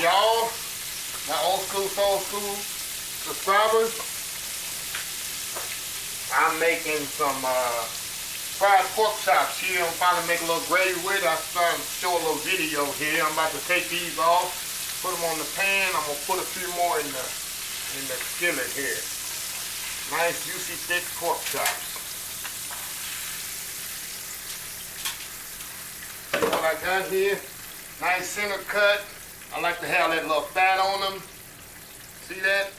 y'all, my old school, soul school subscribers. I'm making some fried pork chops here. I'm probably make a little gravy with it. I started to show a little video here. I'm about to take these off, put them on the pan. I'm gonna put a few more in the skillet here. Nice juicy thick pork chops. See what I got here? Nice center cut. I like to have that little fat on them. See that?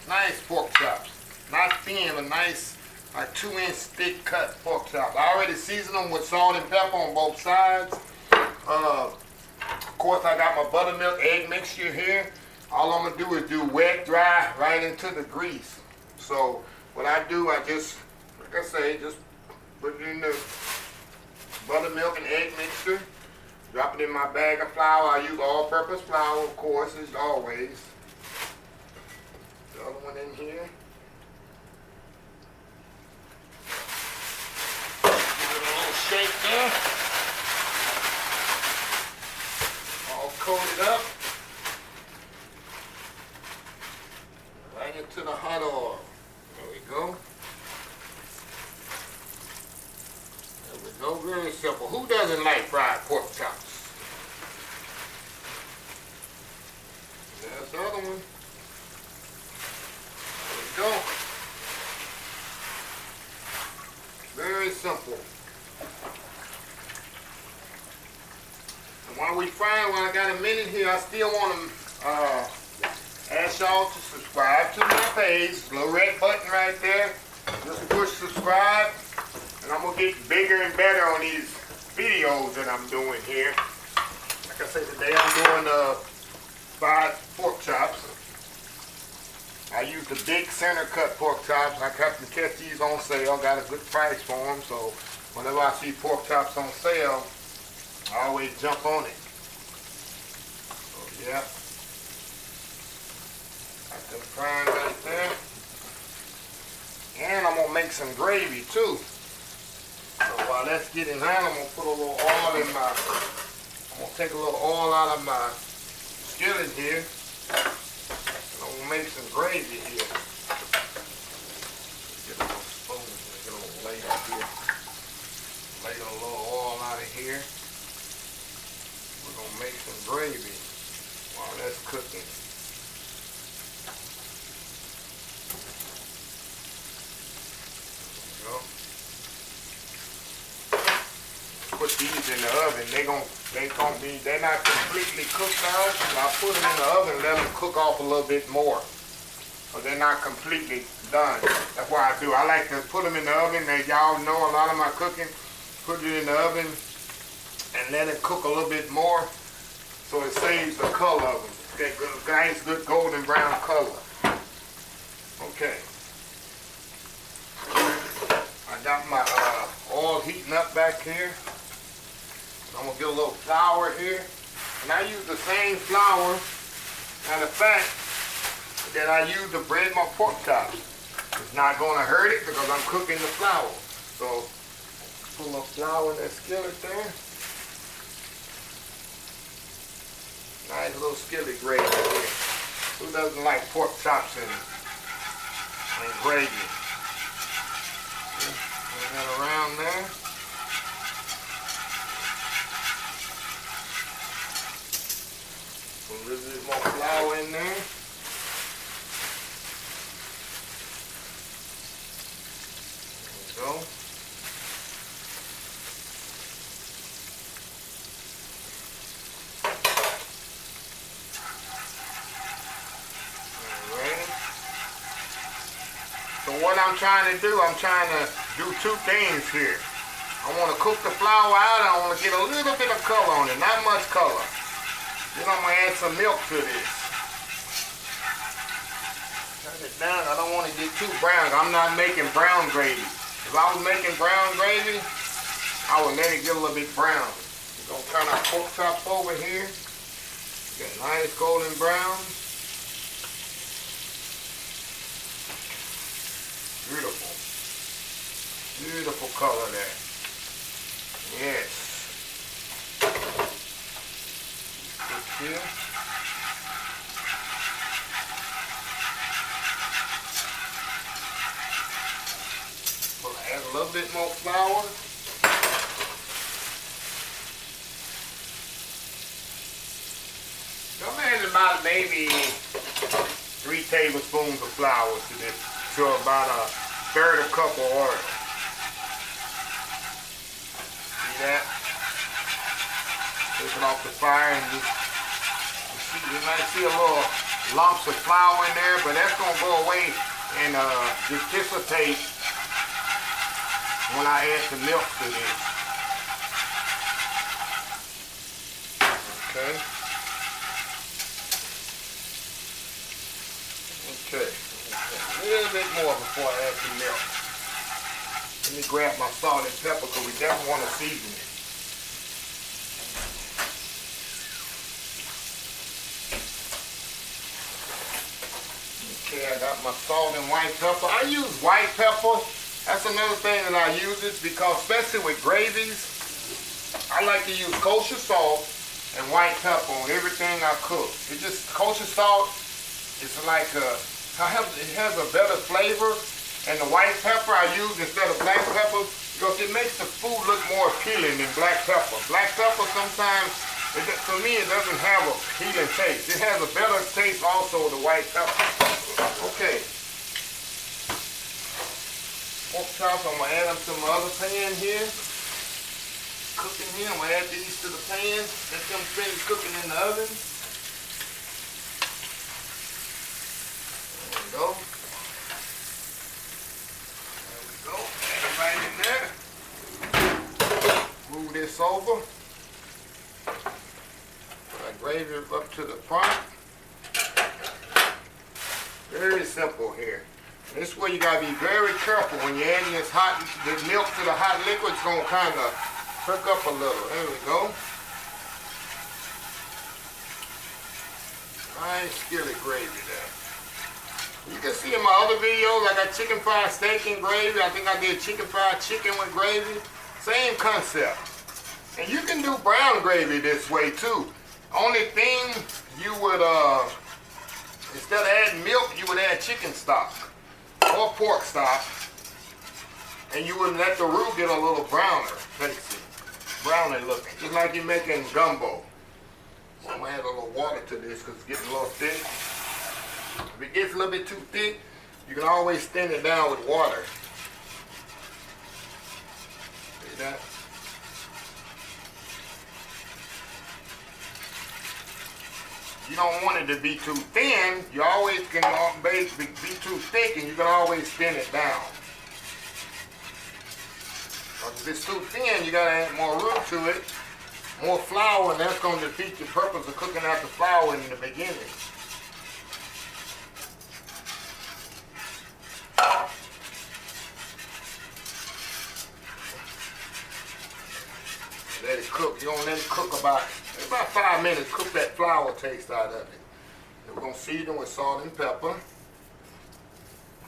Nice pork chops. Not thin, but nice, like 2-inch thick cut pork chops. I already seasoned them with salt and pepper on both sides. Of course, I got my buttermilk egg mixture here. All I'm gonna do is do wet, dry, right into the grease. So what I do, I just, like I say, just put it in the buttermilk and egg mixture. Drop it in my bag of flour. I use all-purpose flour, of course, as always. The other one in here. Give it a little shake there. All coated up. Right into the hot oil. There we go. There we go. Very simple. Who doesn't like fried pork chops? There's the other one. There we go. Very simple. And while we frying, while I got a minute here, I still want to ask y'all to subscribe to my page. Little red button right there. Just push subscribe. And I'm going to get bigger and better on these videos that I'm doing here. Like I said, today I'm doing fried pork chops. I use the big center cut pork chops. I happen to catch these on sale. Got a good price for them. So whenever I see pork chops on sale, I always jump on it. So yeah. Got them frying right there. And I'm going to make some gravy too. So while that's getting hot, I'm going to put a little oil in my, I'm going to take a little oil out of my skillet here. And I'm going to make some gravy here. Get a little spoon, get a little ladle here. Ladle a little oil out of here. We're going to make some gravy while that's cooking. There we go. Put these in the oven. They're not completely cooked out. So I put them in the oven and let them cook off a little bit more. So they're not completely done. That's why I do. I like to put them in the oven. As y'all know, a lot of my cooking, put it in the oven and let it cook a little bit more. So it saves the color of them. That nice, good golden brown color. Okay. I got my oil heating up back here. I'm going to get a little flour here. And I use the same flour, matter of fact, that I use to bread my pork chops. It's not going to hurt it because I'm cooking the flour. So, put a little flour in that skillet there. Nice little skillet gravy here. Who doesn't like pork chops and gravy? Bring that around there. Put a little bit more flour in there. There we go. Alright. So what I'm trying to do, I'm trying to do two things here. I want to cook the flour out. I want to get a little bit of color on it, not much color. Then I'm going to add some milk to this. Turn it down. I don't want to get too brown. I'm not making brown gravy. If I was making brown gravy, I would let it get a little bit brown. We're going to turn our pork chops over here. Get nice golden brown. Beautiful. Beautiful color there. Yes. Here. little bit more flour. I'm adding about maybe 3 tablespoons of flour to this, to about a third a cup of oil. See that? Take it off the fire and just, you might see a little lumps of flour in there, but that's gonna go away and just dissipate when I add the milk to this. Okay. Okay. A little bit more before I add the milk. Let me grab my salt and pepper because we definitely want to season it. Okay, I got my salt and white pepper. I use white pepper. That's another thing that I use it because especially with gravies, I like to use kosher salt and white pepper on everything I cook. It just, kosher salt, it's like it has a better flavor, and the white pepper I use instead of black pepper because it makes the food look more appealing than black pepper. Black pepper sometimes, for me, it doesn't have a appealing taste. It has a better taste also with the white pepper. Okay. Pork chops, I'm going to add them to my other pan here. Cooking here, I'm going to add these to the pan. Let them finish cooking in the oven. There we go. There we go. Add it right in there. Move this over. Put our gravy up to the front. Very simple here. This way you gotta be very careful when you're adding this milk to the hot liquid. It's gonna kind of cook up a little. There we go. Nice skillet gravy there. You can see in my other videos, I got chicken fried steak and gravy. I think I did chicken fried chicken with gravy. Same concept. And you can do brown gravy this way too. Only thing you would, instead of adding milk, you would add chicken stock or pork stock, and you would let the roux get a little browner, tasty, browner looking, just like you're making gumbo. So I'm gonna add a little water to this because it's getting a little thick. If it gets a little bit too thick, you can always thin it down with water. See that? You don't want it to be too thin. You always can be too thick, and you can always thin it down. If it's too thin, you gotta add more roux to it, more flour, and that's gonna defeat the purpose of cooking out the flour in the beginning. Let it cook. You don't let it cook about 5 minutes. Cook that flour taste out of it. And we're gonna season with salt and pepper.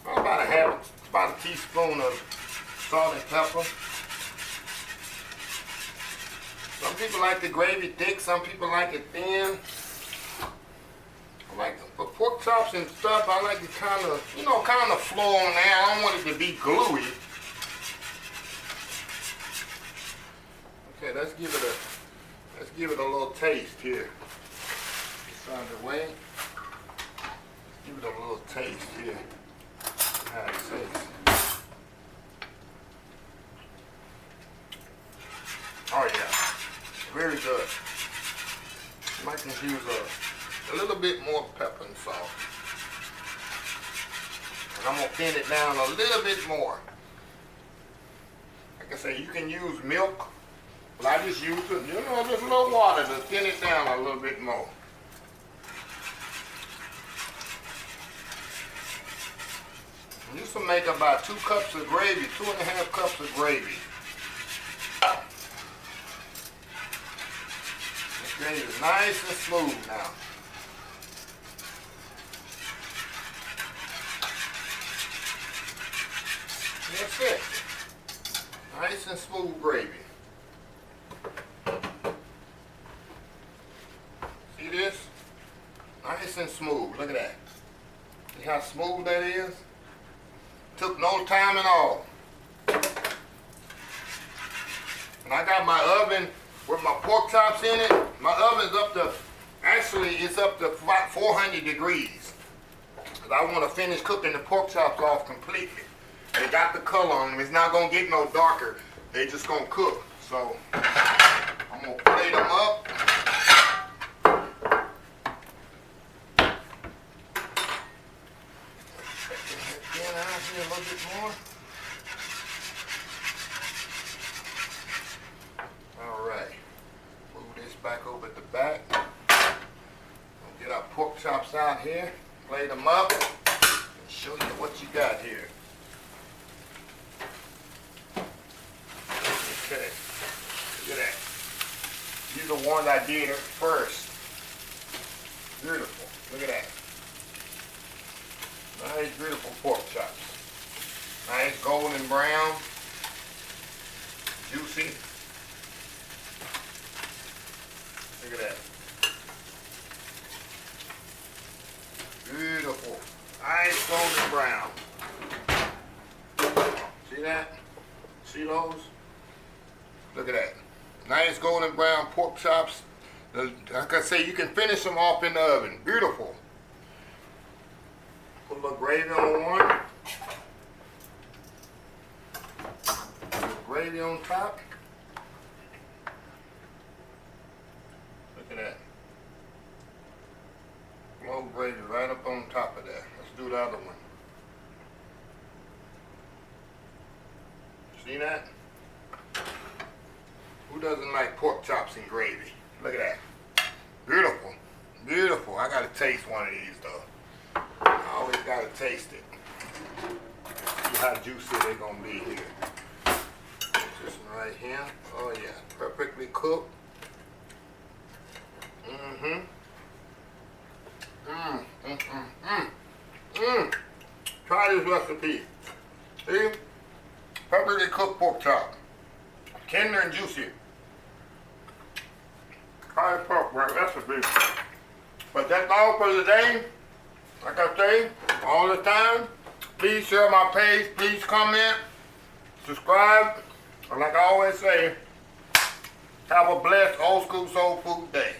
About a teaspoon of salt and pepper. Some people like the gravy thick. Some people like it thin. I like for pork chops and stuff. I like it kind of flow on there. I don't want it to be gluey. Okay, let's give it a little taste here. This out of the way. Let's give it a little taste here. How it tastes. Oh yeah, very good. Might can use a little bit more pepper and salt. And I'm gonna thin it down a little bit more. Like I say, you can use milk. But I just use just a little water to thin it down a little bit more. And this will make about 2 cups of gravy, 2.5 cups of gravy. This gravy is nice and smooth now. That's it. Nice and smooth gravy. See this? Nice and smooth. Look at that. See how smooth that is? Took no time at all. And I got my oven with my pork chops in it. My oven's up to, actually it's up to 400 degrees. Cause I want to finish cooking the pork chops off completely. They got the color on them. It's not gonna get no darker. They just gonna cook. So I'm gonna plate them up. Get out here a little bit more. All right. Move this back over at the back. We'll get our pork chops out here. Plate them up. And show you what you got here. Okay, look at that. These are ones I did first. Beautiful. Look at that. Nice, beautiful pork chops. Nice golden brown. Juicy. Look at that. Beautiful. Nice golden brown. See that? See those? Look at that. Nice golden brown pork chops. Like I say, you can finish them off in the oven. Beautiful. Put a little gravy on one. A little gravy on top. Look at that. A little gravy right up on top of that. Let's do the other one. See that? Who doesn't like pork chops and gravy? Look at that. Beautiful. Beautiful. I gotta taste one of these though. I always gotta taste it. See how juicy they're gonna be here. This one right here. Oh yeah. Perfectly cooked. Try this recipe. See? Perfectly cooked pork chop. Tender and juicy. Try this pork recipe. But that's all for today. Like I say, all the time, please share my page, please comment, subscribe, and like I always say, have a blessed old school soul food day.